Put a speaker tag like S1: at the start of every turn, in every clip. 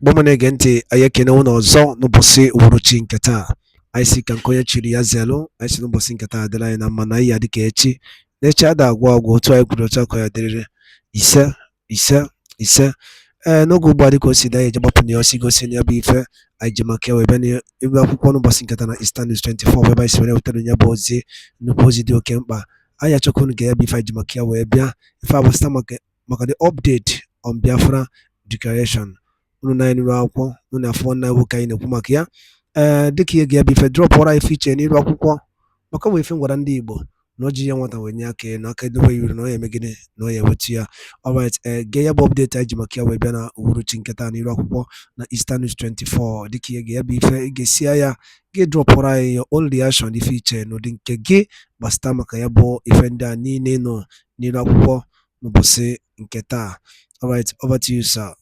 S1: Bomane gente ayekene uno zo no bosi uruchi nketa. Aisi kankoye chiri ya zelo, aisi no bosi nketa adela na mana ya dike echi. Nechi ada agwa agwa otu ay kwuru otu akoya dirire. Ise. N'oge ugbu a dịka o si daa ejebapụ na ya osi gosi na ya bụ ife anyị ji maka ya wee bịa n'ebe akwụkwọ n'ụbọchị nkata na Eastern News 24 ebe anyị si were wetara ya bụ ozi, nnukwu ozi dị oke mkpa. Anyị achọkwa unu ga ya bụ ife anyị ji maka ya wee bịa ife a bụ sita maka the update on Biafra declaration. Unu na anyị n'iru akwụkwọ unu afọ nwanne anyị nwoke anyị na-ekwu maka ya. Dịka ihe ga ya bụ ife drọp ọra ife iche n'iru akwụkwọ maka wee ife ngwara ndị Igbo na o ji ya nwata wee nye aka na aka edobe yiri na ọ ya emegide na ọ ya ewetu ya. Alright, gee ya bụ update anyị ji maka ya wee bịa na uhuruchi nketa n'iru akwụkwọ na Eastern News 24. Dịka ihe ga ya bụ ife ị ga-esi ya gị drọpụrụ anyị your own reaction ife iche n'ụdị nke gị gbasịta maka ya bụ ife ndị a niile nọ n'iru akwụkwọ n'ụbọchị nketa. Alright, over to you, sir.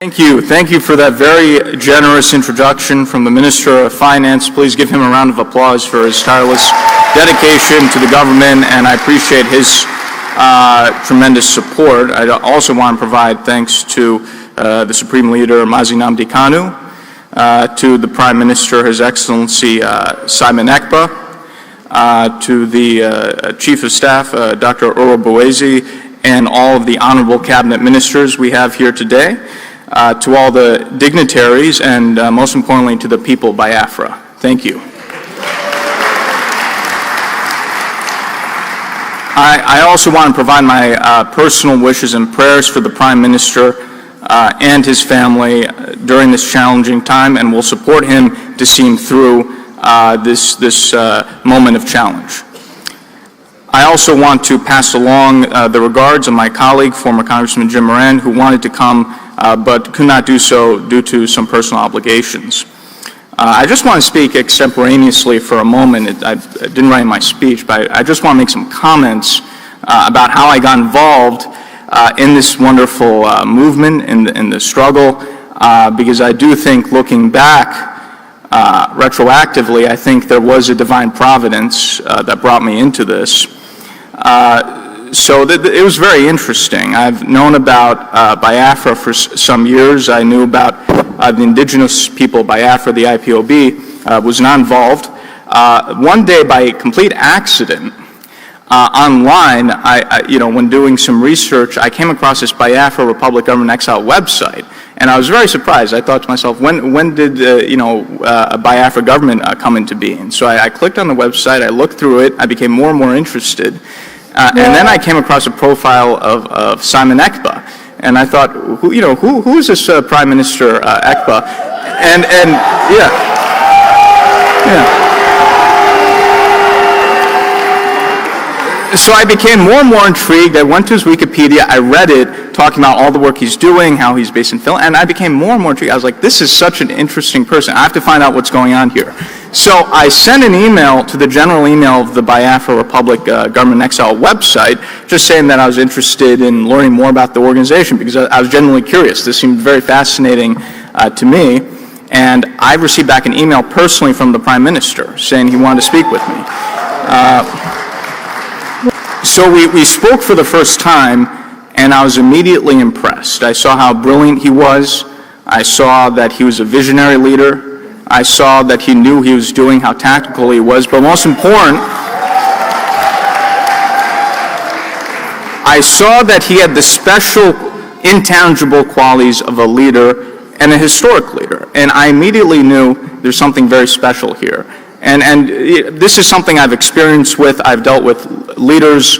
S2: Thank you for that very generous introduction from the Minister of Finance. Please give him a round of applause for his tireless dedication to the government, and I appreciate his tremendous support. I also want to provide thanks to the Supreme Leader, Mazi Nnamdi Kanu, to the Prime Minister, His Excellency Simon Ekpa, to the Chief of Staff, Dr. Oro Boezi, and all of the honorable cabinet ministers we have here today. To all the dignitaries, and most importantly to the people of Biafra. Thank you. I also want to provide my personal wishes and prayers for the Prime Minister and his family during this challenging time, and will support him to see him through this moment of challenge. I also want to pass along the regards of my colleague, former Congressman Jim Moran, who wanted to come but could not do so due to some personal obligations. I just want to speak extemporaneously for a moment. I didn't write my speech, but I just want to make some comments about how I got involved in this wonderful movement, in the struggle, because I do think, looking back retroactively, I think there was a divine providence that brought me into this. So it was very interesting. I've known about Biafra for some years. I knew about the indigenous people of Biafra. The IPOB was not involved. One day, by complete accident, online, when doing some research, I came across this Biafra Republic Government Exile website, and I was very surprised. I thought to myself, when did a Biafra government come into being? So I clicked on the website. I looked through it. I became more and more interested. And then I came across a profile of Simon Ekpa, and I thought, who is this Prime Minister Ekpa? And yeah. So I became more and more intrigued. I went to his Wikipedia. I read it, talking about all the work he's doing, how he's based in Finland, and I became more and more intrigued. I was like, this is such an interesting person. I have to find out what's going on here. So I sent an email to the general email of the Biafra Republic Government Exile website, just saying that I was interested in learning more about the organization, because I was genuinely curious. This seemed very fascinating to me. And I received back an email personally from the Prime Minister saying he wanted to speak with me. So we spoke for the first time, and I was immediately impressed. I saw how brilliant he was. I saw that he was a visionary leader. I saw that he knew he was doing, how tactical he was, but most important, I saw that he had the special, intangible qualities of a leader and a historic leader. And I immediately knew there's something very special here. And this is something I've experienced with. I've dealt with leaders,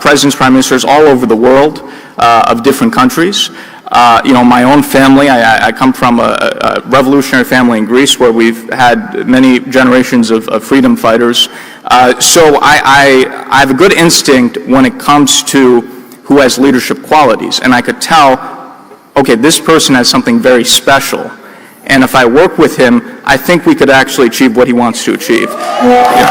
S2: presidents, prime ministers all over the world of different countries. My own family, I come from a revolutionary family in Greece where we've had many generations of freedom fighters. So I have a good instinct when it comes to who has leadership qualities. And I could tell, okay, this person has something very special. And if I work with him, I think we could actually achieve what he wants to achieve. Yeah.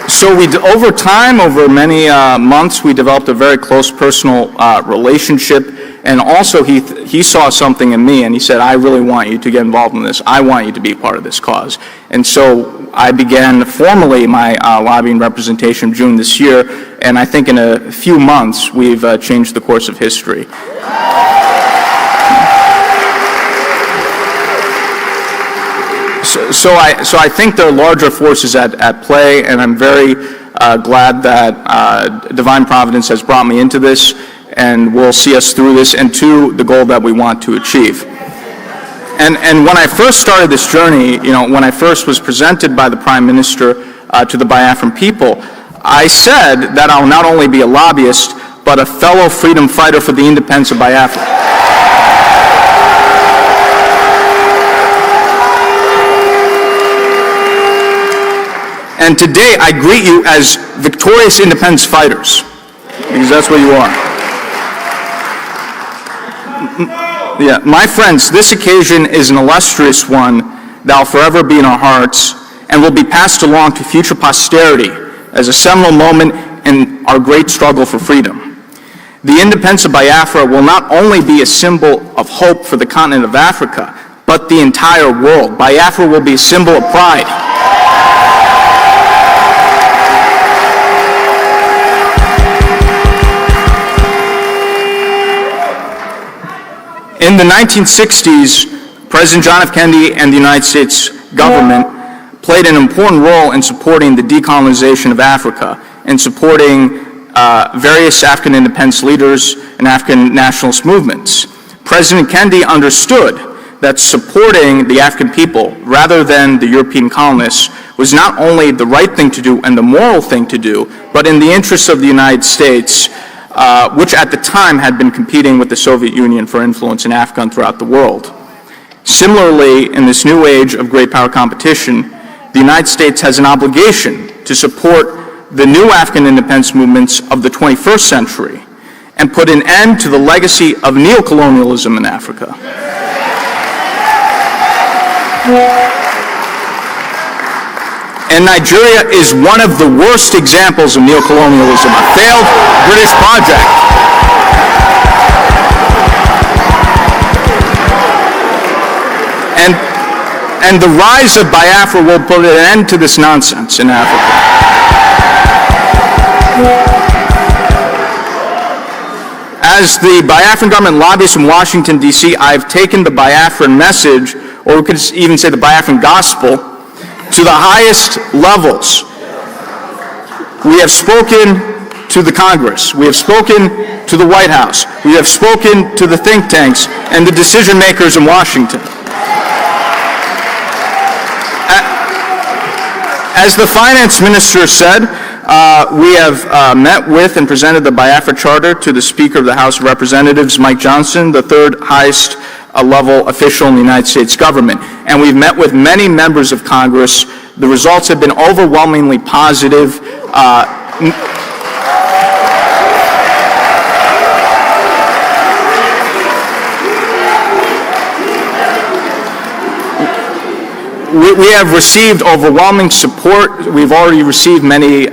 S2: So over time, over many months, we developed a very close personal relationship, And also he saw something in me and he said, I really want you to get involved in this. I want you to be part of this cause. And so I began formally my lobbying representation June this year, and I think in a few months we've changed the course of history. So I think there are larger forces at play, and I'm very glad that divine providence has brought me into this and will see us through this and to the goal that we want to achieve. And when I first started this journey, when I first was presented by the Prime Minister to the Biafran people, I said that I'll not only be a lobbyist, but a fellow freedom fighter for the independence of Biafra. And today I greet you as victorious independence fighters, because that's what you are. Yeah, my friends, this occasion is an illustrious one that will forever be in our hearts and will be passed along to future posterity as a seminal moment in our great struggle for freedom. The independence of Biafra will not only be a symbol of hope for the continent of Africa, but the entire world. Biafra will be a symbol of pride. In the 1960s, President John F. Kennedy and the United States government played an important role in supporting the decolonization of Africa and supporting various African independence leaders and African nationalist movements. President Kennedy understood that supporting the African people rather than the European colonists was not only the right thing to do and the moral thing to do, but in the interests of the United States, which at the time had been competing with the Soviet Union for influence in Africa and throughout the world. Similarly, in this new age of great power competition, the United States has an obligation to support the new African independence movements of the 21st century and put an end to the legacy of neocolonialism in Africa. And Nigeria is one of the worst examples of neocolonialism, a failed British project. And the rise of Biafra will put an end to this nonsense in Africa. As the Biafran government lobbyist from Washington, D.C., I've taken the Biafran message, or we could even say the Biafran gospel, to the highest levels. We have spoken to the Congress. We have spoken to the White House. We have spoken to the think tanks and the decision makers in Washington. As the finance minister said, we have met with and presented the Biafra Charter to the Speaker of the House of Representatives, Mike Johnson, the third highest level official in the United States government. And we've met with many members of Congress. The results have been overwhelmingly positive. We have received overwhelming support. We've already received many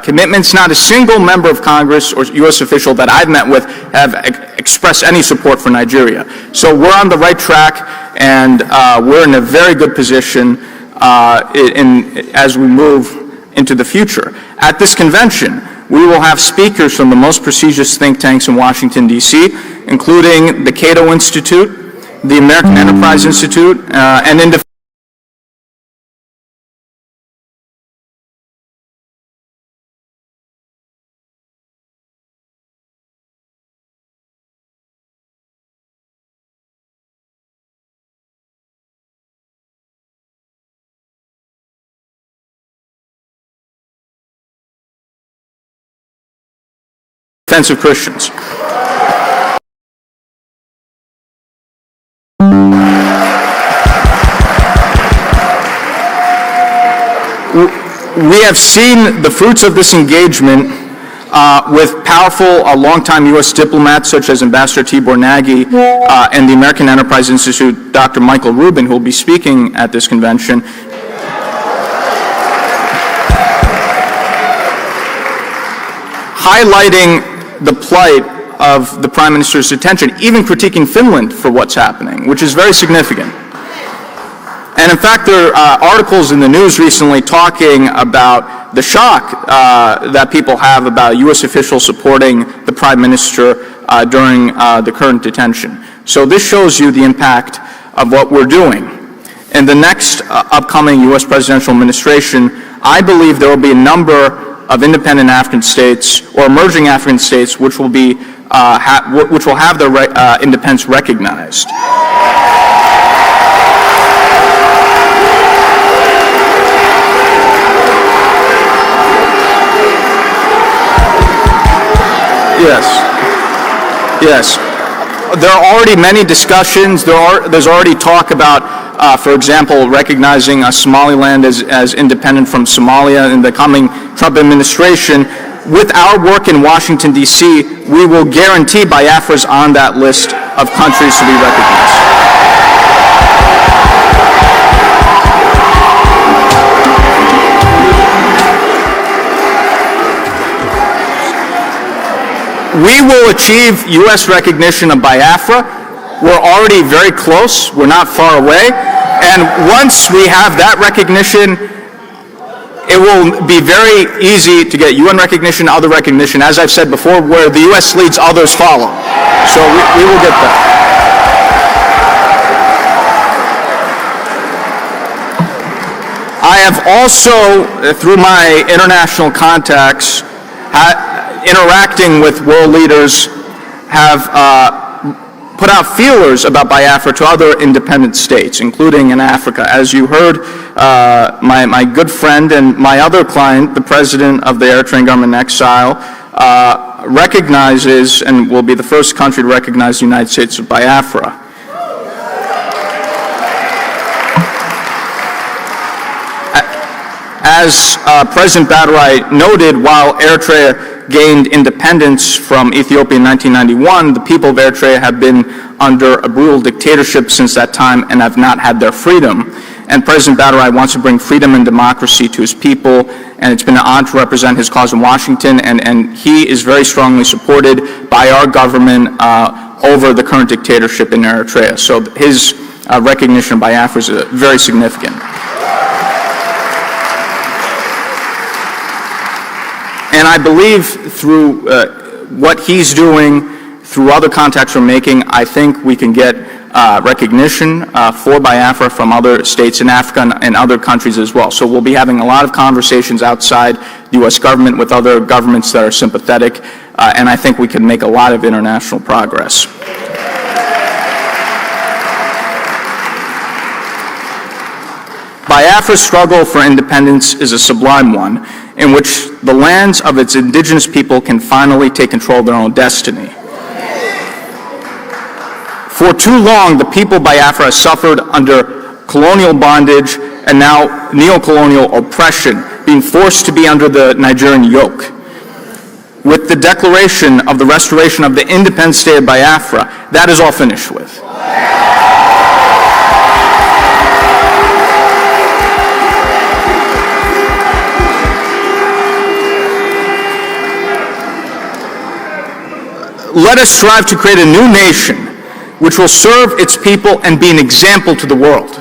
S2: commitments. Not a single member of Congress or U.S. official that I've met with have expressed any support for Nigeria. So we're on the right track, and we're in a very good position as we move into the future. At this convention, we will have speakers from the most prestigious think tanks in Washington, D.C., including the Cato Institute, the American Enterprise Institute, and in defense of Christians. We have seen the fruits of this engagement with powerful longtime U.S. diplomats such as Ambassador Tibor Nagy and the American Enterprise Institute, Dr. Michael Rubin, who will be speaking at this convention. Highlighting the plight of the Prime Minister's detention, even critiquing Finland for what's happening, which is very significant. And in fact, there are articles in the news recently talking about the shock that people have about U.S. officials supporting the Prime Minister during the current detention. So this shows you the impact of what we're doing. In the next upcoming U.S. presidential administration, I believe there will be a number of independent African states or emerging African states which will be which will have their independence recognized. Yes. There are already many discussions. There's already talk about, for example, recognizing Somaliland as independent from Somalia in the coming Trump administration. With our work in Washington, D.C., we will guarantee Biafra is on that list of countries to be recognized. We will achieve U.S. recognition of Biafra. We're already very close. We're not far away. And once we have that recognition, it will be very easy to get UN recognition, other recognition, as I've said before, where the U.S. leads, others follow. So we will get that. I have also, through my international contacts, interacting with world leaders, have put out feelers about Biafra to other independent states, including in Africa. As you heard, my good friend and my other client, the president of the Eritrean government in exile, recognizes and will be the first country to recognize the United States of Biafra. As President Badarai noted, while Eritrea gained independence from Ethiopia in 1991, the people of Eritrea have been under a brutal dictatorship since that time and have not had their freedom. And President Badarai wants to bring freedom and democracy to his people, and it's been an honor to represent his cause in Washington, and he is very strongly supported by our government over the current dictatorship in Eritrea. So his recognition of Biafra is very significant. And I believe through what he's doing, through other contacts we're making, I think we can get recognition for Biafra from other states in Africa and other countries as well. So we'll be having a lot of conversations outside the U.S. government with other governments that are sympathetic, and I think we can make a lot of international progress. Biafra's struggle for independence is a sublime one, in which the lands of its indigenous people can finally take control of their own destiny. For too long, the people of Biafra have suffered under colonial bondage and now neo-colonial oppression, being forced to be under the Nigerian yoke. With the declaration of the restoration of the independent state of Biafra, that is all finished with. Let us strive to create a new nation which will serve its people and be an example to the world.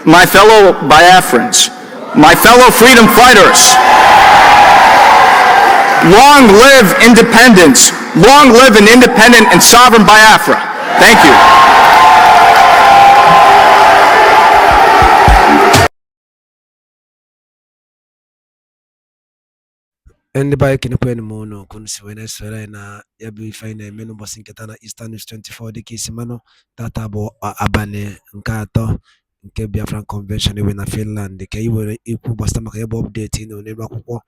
S2: My fellow Biafrans, my fellow freedom fighters, long live independence, long live an independent and sovereign Biafra. Thank you.
S1: And by Kinapuan Mono, Kunsiwena na Yabi Fine Menu Bosinkatana Eastern News 24 de Kisimano, Tatabo Abane, Nkato, nke Biafran Convention in Finland, the Kaiwe Iku Bastamakabo updating on Nebaku,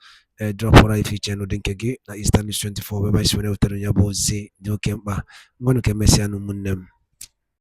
S1: drop for if channel Dinkegi, na Eastern News 24, whereby Swena Uterunya Bozi, Dukemba, Monuke Messiano Munem.